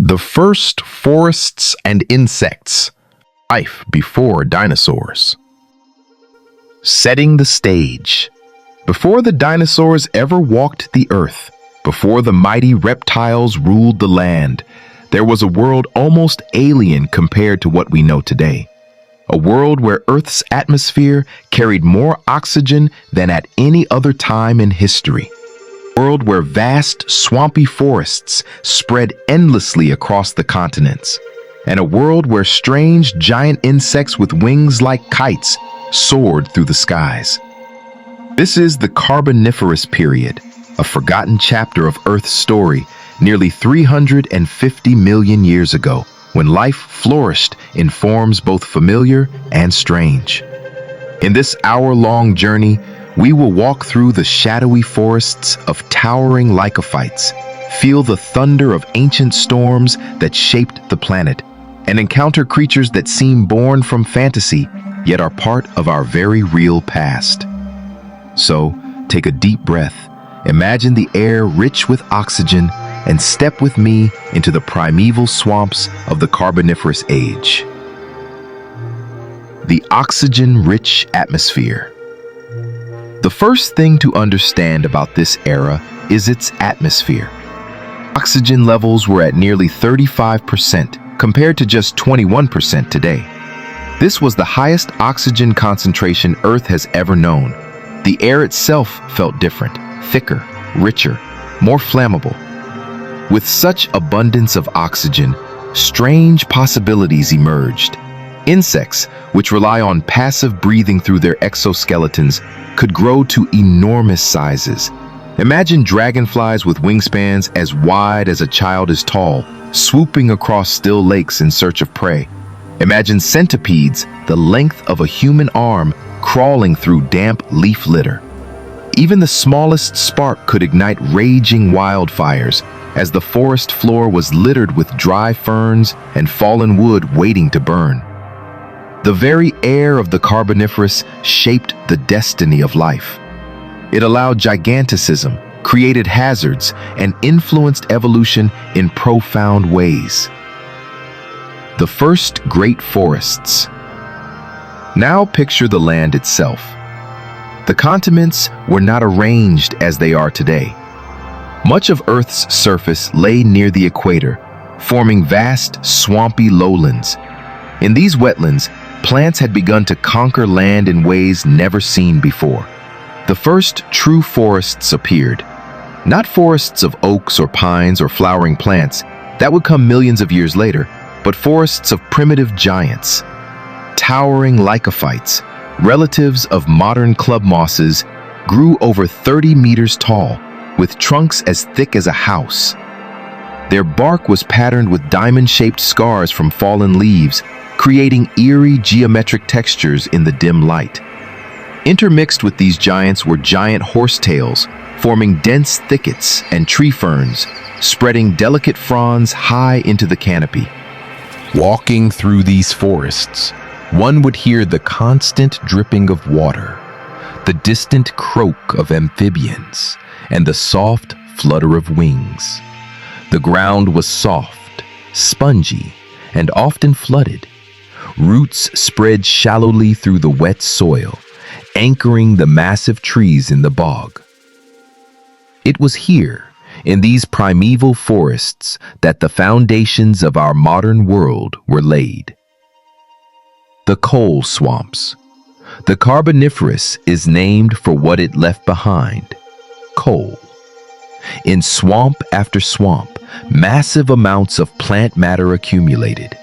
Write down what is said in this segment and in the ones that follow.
The first forests and insects. Life before dinosaurs. Setting the stage. Before the dinosaurs ever walked the earth, before the mighty reptiles ruled the land, there was a world almost alien compared to what we know today. A world where Earth's atmosphere carried more oxygen than at any other time in history. A world where vast, swampy forests spread endlessly across the continents. And a world where strange, giant insects with wings like kites soared through the skies. This is the Carboniferous Period, a forgotten chapter of Earth's story nearly 350 million years ago, when life flourished in forms both familiar and strange. In this hour-long journey, we will walk through the shadowy forests of towering lycophytes, feel the thunder of ancient storms that shaped the planet, and encounter creatures that seem born from fantasy, yet are part of our very real past. So, take a deep breath, imagine the air rich with oxygen, and step with me into the primeval swamps of the Carboniferous Age. The oxygen-rich atmosphere. The first thing to understand about this era is its atmosphere. Oxygen levels were at nearly 35%, compared to just 21% today. This was the highest oxygen concentration Earth has ever known. The air itself felt different, thicker, richer, more flammable. With such abundance of oxygen, strange possibilities emerged. Insects, which rely on passive breathing through their exoskeletons, could grow to enormous sizes. Imagine dragonflies with wingspans as wide as a child is tall, swooping across still lakes in search of prey. Imagine centipedes the length of a human arm crawling through damp leaf litter. Even the smallest spark could ignite raging wildfires, as the forest floor was littered with dry ferns and fallen wood waiting to burn. The very air of the Carboniferous shaped the destiny of life. It allowed giganticism, created hazards, and influenced evolution in profound ways. The first great forests. Now picture the land itself. The continents were not arranged as they are today. Much of Earth's surface lay near the equator, forming vast, swampy lowlands. In these wetlands, plants had begun to conquer land in ways never seen before. The first true forests appeared. Not forests of oaks or pines or flowering plants, that would come millions of years later, but forests of primitive giants. Towering lycophytes, relatives of modern club mosses, grew over 30 meters tall, with trunks as thick as a house. Their bark was patterned with diamond-shaped scars from fallen leaves, creating eerie geometric textures in the dim light. Intermixed with these giants were giant horsetails, forming dense thickets and tree ferns, spreading delicate fronds high into the canopy. Walking through these forests, one would hear the constant dripping of water, the distant croak of amphibians, and the soft flutter of wings. The ground was soft, spongy, and often flooded. Roots spread shallowly through the wet soil, anchoring the massive trees in the bog. It was here, in these primeval forests, that the foundations of our modern world were laid. The coal swamps. The Carboniferous is named for what it left behind: coal. In swamp after swamp, massive amounts of plant matter accumulated.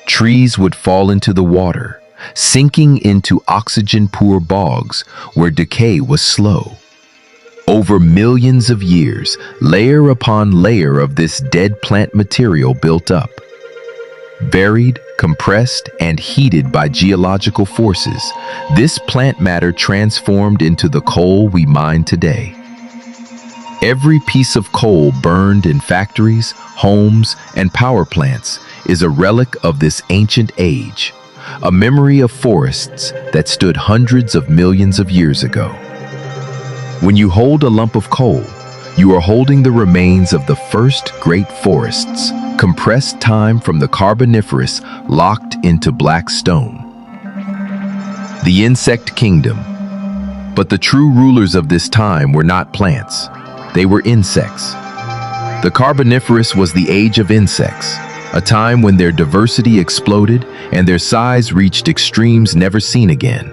Trees would fall into the water, sinking into oxygen-poor bogs where decay was slow. Over millions of years, layer upon layer of this dead plant material built up. Buried, compressed, and heated by geological forces, this plant matter transformed into the coal we mine today. Every piece of coal burned in factories, homes, and power plants is a relic of this ancient age, a memory of forests that stood hundreds of millions of years ago. When you hold a lump of coal, you are holding the remains of the first great forests, compressed time from the Carboniferous locked into black stone. The insect kingdom. But the true rulers of this time were not plants. They were insects. The Carboniferous was the age of insects, a time when their diversity exploded and their size reached extremes never seen again.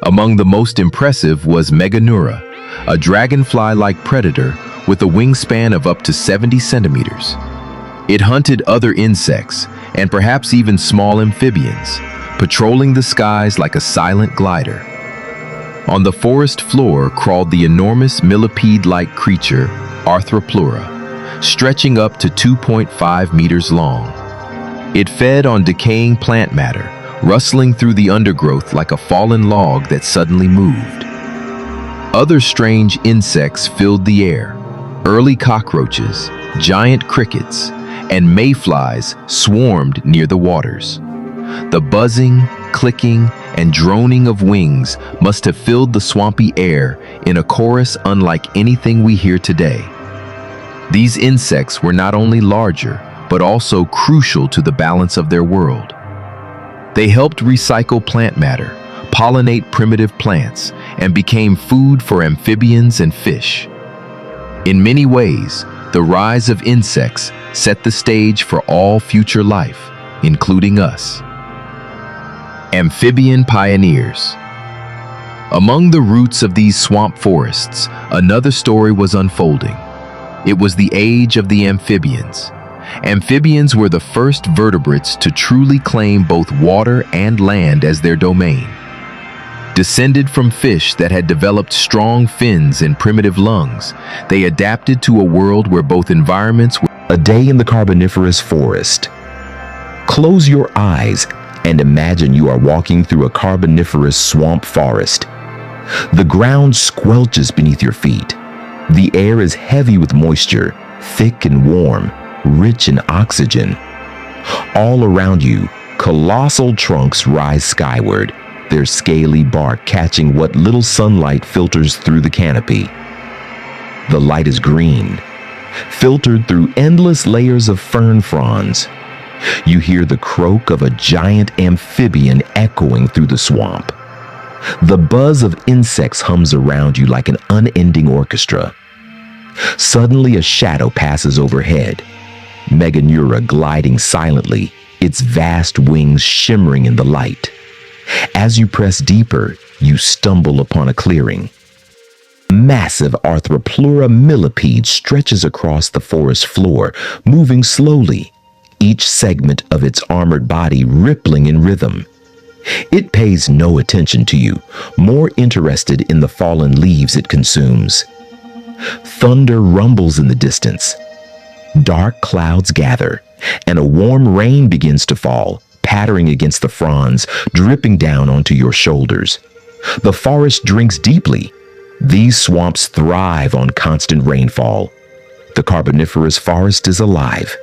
Among the most impressive was Meganeura, a dragonfly-like predator with a wingspan of up to 70 centimeters. It hunted other insects, and perhaps even small amphibians, patrolling the skies like a silent glider. On the forest floor crawled the enormous millipede-like creature, Arthropleura, stretching up to 2.5 meters long. It fed on decaying plant matter, rustling through the undergrowth like a fallen log that suddenly moved. Other strange insects filled the air. Early cockroaches, giant crickets, and mayflies swarmed near the waters. The buzzing, clicking, and droning of wings must have filled the swampy air in a chorus unlike anything we hear today. These insects were not only larger, but also crucial to the balance of their world. They helped recycle plant matter, pollinate primitive plants, and became food for amphibians and fish. In many ways, the rise of insects set the stage for all future life, including us. Amphibian pioneers. Among the roots of these swamp forests, another story was unfolding. It was the age of the amphibians. Amphibians were the first vertebrates to truly claim both water and land as their domain. Descended from fish that had developed strong fins and primitive lungs, they adapted to a world where both environments were. A day in the Carboniferous forest. Close your eyes and imagine you are walking through a Carboniferous swamp forest. The ground squelches beneath your feet. The air is heavy with moisture, thick and warm, rich in oxygen. All around you, colossal trunks rise skyward, their scaly bark catching what little sunlight filters through the canopy. The light is green, filtered through endless layers of fern fronds. You hear the croak of a giant amphibian echoing through the swamp. The buzz of insects hums around you like an unending orchestra. Suddenly, a shadow passes overhead. Meganeura gliding silently, its vast wings shimmering in the light. As you press deeper, you stumble upon a clearing. A massive Arthropleura millipede stretches across the forest floor, moving slowly, each segment of its armored body rippling in rhythm. It pays no attention to you, more interested in the fallen leaves it consumes. Thunder rumbles in the distance. Dark clouds gather, and a warm rain begins to fall, pattering against the fronds, dripping down onto your shoulders. The forest drinks deeply. These swamps thrive on constant rainfall. The Carboniferous forest is alive.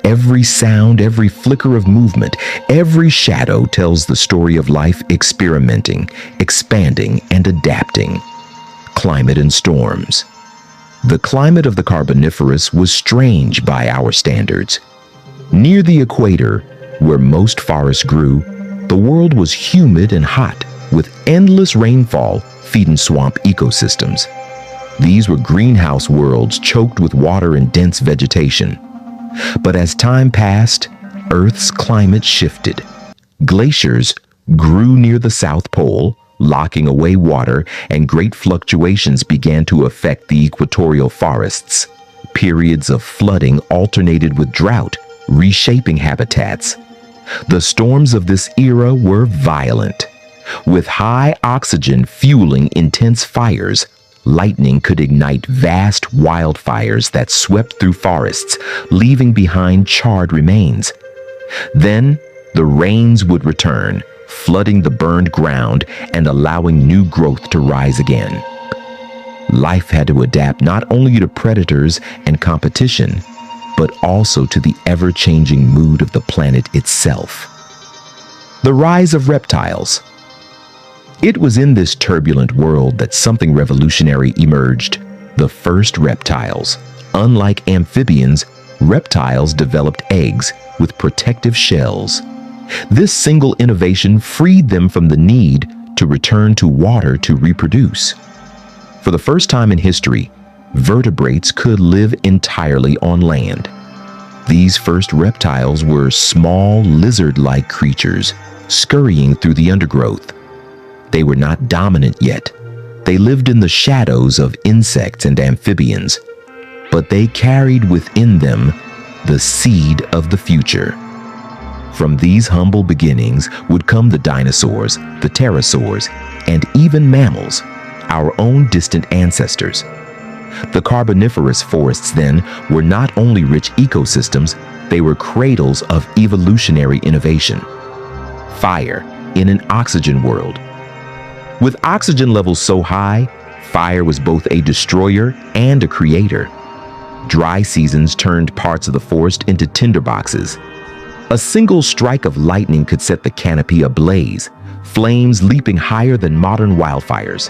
Every sound, every flicker of movement, every shadow tells the story of life experimenting, expanding, and adapting. Climate and storms. The climate of the Carboniferous was strange by our standards. Near the equator, where most forests grew, the world was humid and hot, with endless rainfall feeding swamp ecosystems. These were greenhouse worlds choked with water and dense vegetation. But as time passed, Earth's climate shifted. Glaciers grew near the South Pole, locking away water, and great fluctuations began to affect the equatorial forests. Periods of flooding alternated with drought, reshaping habitats. The storms of this era were violent. With high oxygen fueling intense fires, lightning could ignite vast wildfires that swept through forests, leaving behind charred remains. Then, the rains would return, flooding the burned ground and allowing new growth to rise again. Life had to adapt not only to predators and competition, but also to the ever-changing mood of the planet itself. The rise of reptiles. It was in this turbulent world that something revolutionary emerged. The first reptiles. Unlike amphibians, reptiles developed eggs with protective shells. This single innovation freed them from the need to return to water to reproduce. For the first time in history, vertebrates could live entirely on land. These first reptiles were small lizard-like creatures scurrying through the undergrowth. They were not dominant yet. They lived in the shadows of insects and amphibians, but they carried within them the seed of the future. From these humble beginnings would come the dinosaurs, the pterosaurs, and even mammals, our own distant ancestors. The Carboniferous forests, then, were not only rich ecosystems, they were cradles of evolutionary innovation. Fire in an oxygen world. With oxygen levels so high, fire was both a destroyer and a creator. Dry seasons turned parts of the forest into tinderboxes. A single strike of lightning could set the canopy ablaze, flames leaping higher than modern wildfires.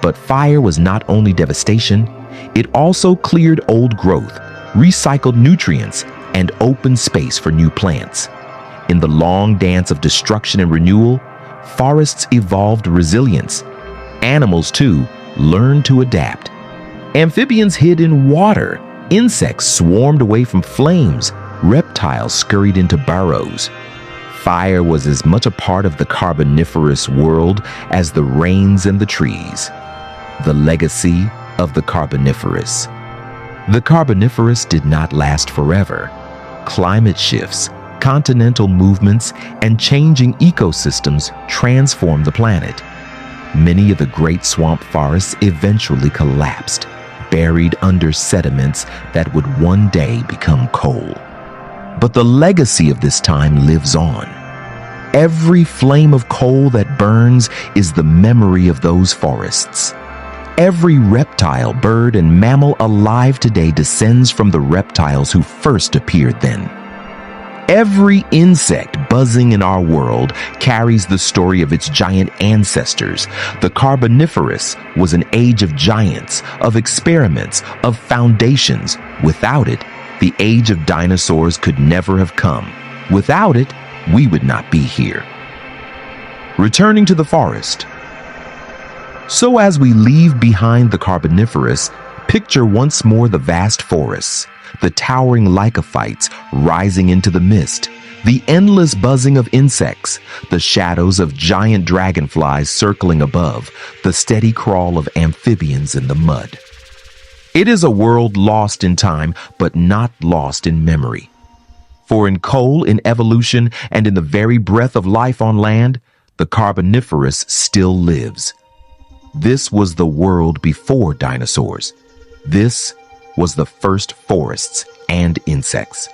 But fire was not only devastation, it also cleared old growth, recycled nutrients, and opened space for new plants. In the long dance of destruction and renewal, forests evolved resilience. Animals, too, learned to adapt. Amphibians hid in water. Insects swarmed away from flames. Reptiles scurried into burrows. Fire was as much a part of the Carboniferous world as the rains and the trees. The legacy of the Carboniferous. The Carboniferous did not last forever. Climate shifts, continental movements, and changing ecosystems transformed the planet. Many of the great swamp forests eventually collapsed, buried under sediments that would one day become coal. But the legacy of this time lives on. Every flame of coal that burns is the memory of those forests. Every reptile, bird, and mammal alive today descends from the reptiles who first appeared then. Every insect buzzing in our world carries the story of its giant ancestors. The Carboniferous was an age of giants, of experiments, of foundations. Without it, the age of dinosaurs could never have come. Without it, we would not be here. Returning to the forest. So as we leave behind the Carboniferous, picture once more the vast forests, the towering lycophytes rising into the mist, the endless buzzing of insects, the shadows of giant dragonflies circling above, the steady crawl of amphibians in the mud. It is a world lost in time, but not lost in memory. For in coal, in evolution, and in the very breath of life on land, the Carboniferous still lives. This was the world before dinosaurs. This was the first forests and insects.